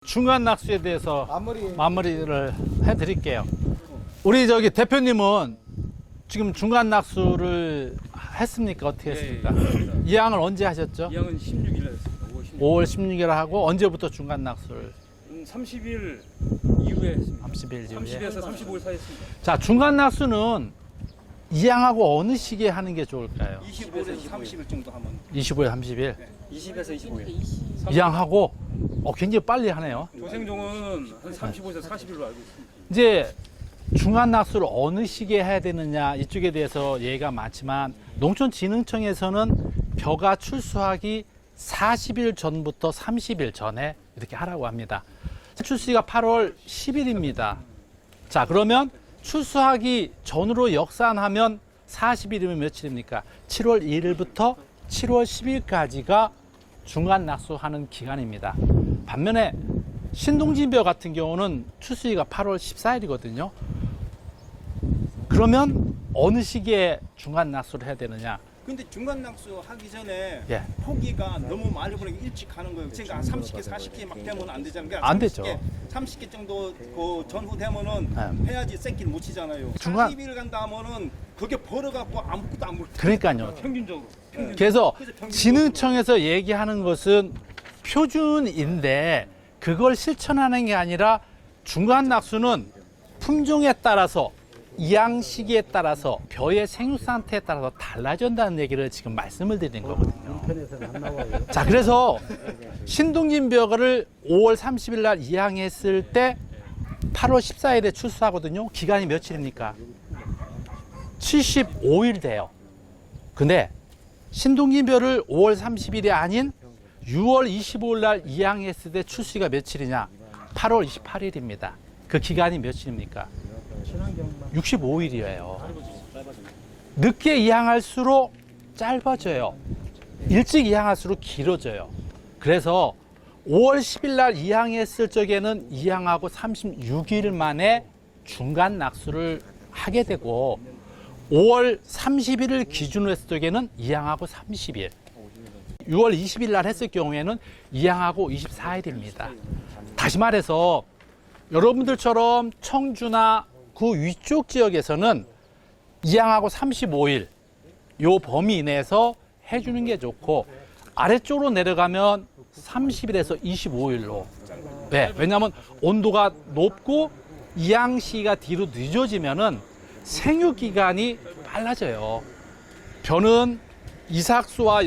중간 낙수에 대해서 마무리를 해드릴게요. 우리 저기 대표님은 지금 중간 낙수를 했습니까? 어떻게 했습니까? 이항을 언제 하셨죠? 이항은 16일 했습니다. 5월 16일 하고 언제부터 중간 낙수를? 30일 이후에 했습니다. 30일 이후에. 30일에서 35일 사이 했습니다. 자, 중간 낙수는 이항하고 어느 시기에 하는 게 좋을까요? 25에서 30일 정도 하면 25일, 30일. 20에서 25일. 이항하고 굉장히 빨리 하네요. 조생종은 한 35에서 40일로 알고 있습니다. 이제 중간 낙수를 어느 시기에 해야 되느냐 이쪽에 대해서 얘기가 많지만 농촌진흥청에서는 벼가 출수하기 40일 전부터 30일 전에 이렇게 하라고 합니다. 출수가 8월 10일입니다. 자, 그러면 출수하기 전으로 역산하면 40일이면 며칠입니까? 7월 1일부터 7월 10일까지가 중간 낙수하는 기간입니다. 반면에 신동진벼 같은 경우는 출수기가 8월 14일이거든요. 그러면 어느 시기에 중간 낙수를 해야 되느냐? 근데 중간 낙수 하기 전에 예. 포기가 너무 많이 보니까 일찍 하는 거예요. 그러니까 한 30개, 40개 막 되면 안 되잖아요. 그러니까 안 되죠. 30개 정도 그 전후 되면은 해야지 쐐기를 못 치잖아요. 중간- 40일 간다 하면은 그게 벌어갖고 아무것도 안 먹고. 그러니까요. 평균적으로. 그래서 진흥청에서 얘기하는 것은 표준인데 그걸 실천하는 게 아니라 중간 낙수는 품종에 따라서 이항 시기에 따라서 벼의 생육 상태에 따라서 달라진다는 얘기를 지금 말씀을 드리는 거거든요. 자, 그래서 신동진벼를 5월 30일 날 이항했을 때 8월 14일에 출수하거든요. 기간이 며칠입니까? 75일 돼요. 근데 신동진벼를 5월 30일이 아닌 6월 25일 날 이항했을 때 출시가 며칠이냐? 8월 28일입니다. 그 기간이 며칠입니까? 65일이에요. 늦게 이항할수록 짧아져요. 일찍 이항할수록 길어져요. 그래서 5월 10일 날 이항했을 적에는 이항하고 36일 만에 중간 낙수를 하게 되고 5월 30일을 기준으로 했을 적에는 이항하고 30일, 6월 20일 날 했을 경우에는 이항하고 24일입니다. 다시 말해서 여러분들처럼 청주나 그 위쪽 지역에서는 이항하고 35일 요 범위 이내에서 해주는 게 좋고 아래쪽으로 내려가면 30일에서 25일로. 네, 왜냐하면 온도가 높고 이항 시기가 뒤로 늦어지면은 생육 기간이 빨라져요. 벼는 이삭수와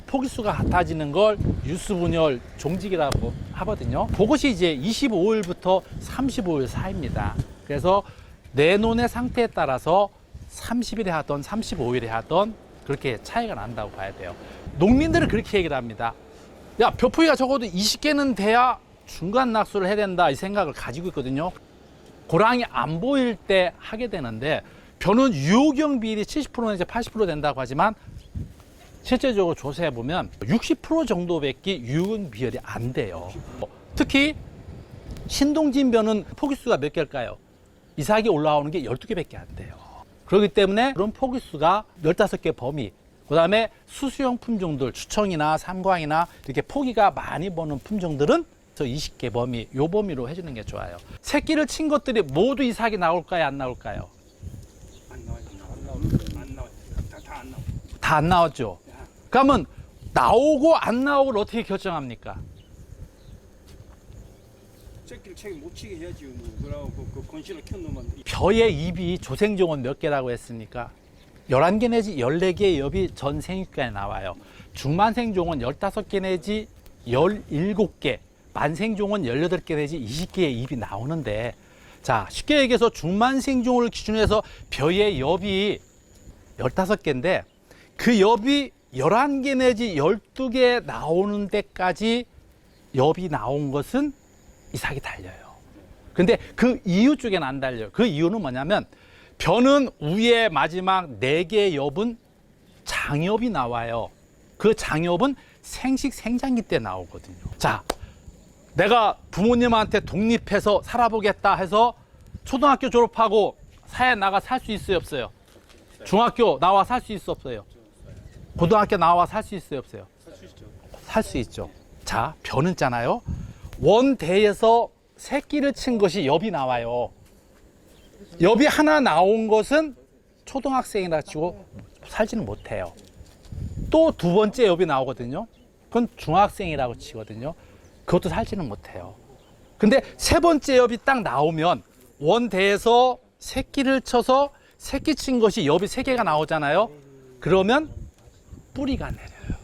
포기수가 같아지는 걸 유수분열 종직이라고 하거든요. 그것이 이제 25일부터 35일 사이입니다. 그래서 내논의 상태에 따라서 30일에 하던 35일에 하던 그렇게 차이가 난다고 봐야 돼요. 농민들은 그렇게 얘기를 합니다. 야, 벼포기가 적어도 20개는 돼야 중간 낙수를 해야 된다 이 생각을 가지고 있거든요. 고랑이 안 보일 때 하게 되는데 벼는 유효경 비율이 70%에서 80% 된다고 하지만 실제적으로 조사해 보면 60% 정도밖에 유효경 비율이 안 돼요. 특히 신동진벼는 포기수가 몇 개일까요? 이삭이 올라오는 게 12개밖에 안 돼요. 그렇기 때문에 그런 포기수가 15개 범위, 그 다음에 수수용 품종들, 추청이나 삼광이나 이렇게 포기가 많이 보는 품종들은 저 20개 범위, 요 범위로 해주는 게 좋아요. 새끼를 친 것들이 모두 이삭이 나올까요? 안 나올까요? 안 나와요. 안 나와요. 다 안 나와요. 다 안 나왔죠? 그러면 나오고 안 나오고를 어떻게 결정합니까? 쐐기를 책임 못 치게 해야지. 뭐. 그러고 그 건실을 키운 놈은 벼의 잎이 조생종은 몇 개라고 했습니까? 11개 내지 14개의 엽이 전 생육기간에 나와요. 중만생종은 15개 내지 17개, 만생종은 18개 내지 20개의 잎이 나오는데, 자, 쉽게 얘기해서 중만생종을 기준으로 해서 벼의 엽이 15개인데 그 엽이 11개 내지 12개 나오는 데까지 엽이 나온 것은 이삭이 달려요. 근데 그 이유 쪽에는 안 달려요. 그 이유는 뭐냐면 벼는 위에 마지막 4개의 엽은 장엽이 나와요. 그 장엽은 생식 생장기 때 나오거든요. 자, 내가 부모님한테 독립해서 살아보겠다 해서 초등학교 졸업하고 사회 나가 살 수 있어요, 없어요? 중학교 나와 살 수 있어, 없어요? 고등학교 나와 살 수 있어요, 없어요? 살 수 있죠. 자, 벼는 있잖아요. 원대에서 새끼를 친 것이 엽이 나와요. 엽이 하나 나온 것은 초등학생이라 치고 살지는 못해요. 또 두 번째 엽이 나오거든요. 그건 중학생이라고 치거든요. 그것도 살지는 못해요. 근데 세 번째 엽이 딱 나오면 원대에서 새끼를 쳐서 새끼 친 것이 엽이 세 개가 나오잖아요. 그러면 뿌리가 내려요.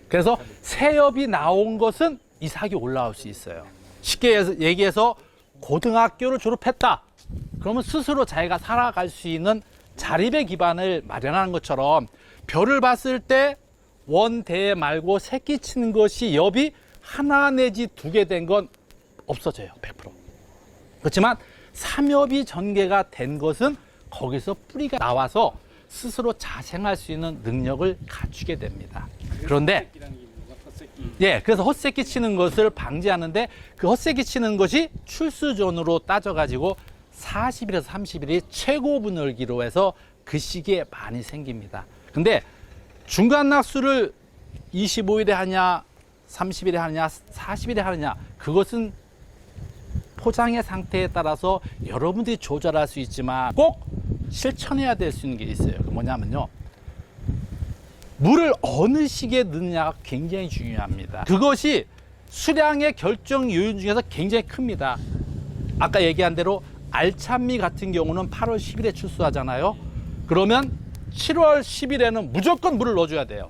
그래서 새 엽이 나온 것은 이삭이 올라올 수 있어요. 쉽게 얘기해서 고등학교를 졸업했다. 그러면 스스로 자기가 살아갈 수 있는 자립의 기반을 마련하는 것처럼 별을 봤을 때 원대 말고 새끼 치는 것이 엽이 하나 내지 두 개 된 건 없어져요. 100%. 그렇지만 삼엽이 전개가 된 것은 거기서 뿌리가 나와서 스스로 자생할 수 있는 능력을 갖추게 됩니다. 그런데 예, 그래서 헛새끼 치는 것을 방지하는데 그 헛새끼 치는 것이 출수전으로 따져가지고 40일에서 30일이 최고 분열기로 해서 그 시기에 많이 생깁니다. 근데 중간 낙수를 25일에 하냐, 30일에 하느냐, 40일에 하느냐, 그것은 포장의 상태에 따라서 여러분들이 조절할 수 있지만 꼭 실천해야 될 수 있는 게 있어요. 그 뭐냐면요. 물을 어느 시기에 넣느냐가 굉장히 중요합니다. 그것이 수량의 결정 요인 중에서 굉장히 큽니다. 아까 얘기한 대로 알찬미 같은 경우는 8월 10일에 출수하잖아요. 그러면 7월 10일에는 무조건 물을 넣어줘야 돼요.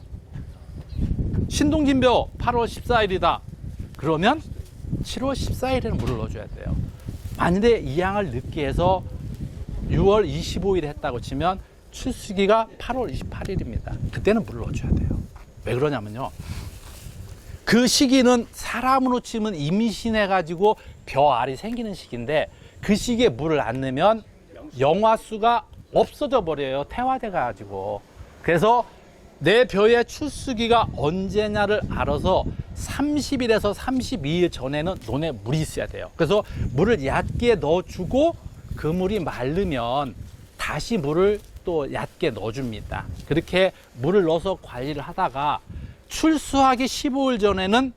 신동진벼 8월 14일이다. 그러면 7월 14일에는 물을 넣어줘야 돼요. 만일에 이 양을 늦게 해서 6월 25일에 했다고 치면 출수기가 8월 28일입니다. 그때는 물을 넣어줘야 돼요. 왜 그러냐면요. 그 시기는 사람으로 치면 임신해가지고 벼알이 생기는 시기인데 그 시기에 물을 안 넣으면 영화수가 없어져 버려요. 태화돼가지고. 그래서 내 벼의 출수기가 언제냐를 알아서 30일에서 32일 전에는 논에 물이 있어야 돼요. 그래서 물을 얕게 넣어주고 그 물이 마르면 다시 물을 또 얕게 넣어줍니다. 그렇게 물을 넣어서 관리를 하다가 출수하기 15일 전에는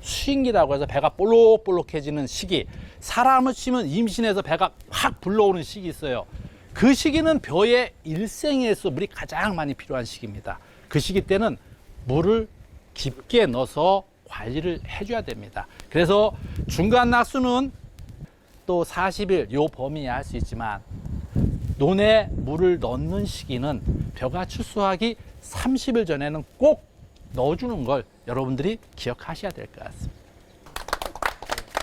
수인기라고 해서 배가 볼록볼록해지는 시기, 사람을 치면 임신해서 배가 확 불러오는 시기 있어요. 그 시기는 벼의 일생에서 물이 가장 많이 필요한 시기입니다. 그 시기 때는 물을 깊게 넣어서 관리를 해줘야 됩니다. 그래서 중간 낙수는 또 40일 요 범위에 할 수 있지만 논에 물을 넣는 시기는 벼가 출수하기 30일 전에는 꼭 넣어주는 걸 여러분들이 기억하셔야 될 것 같습니다.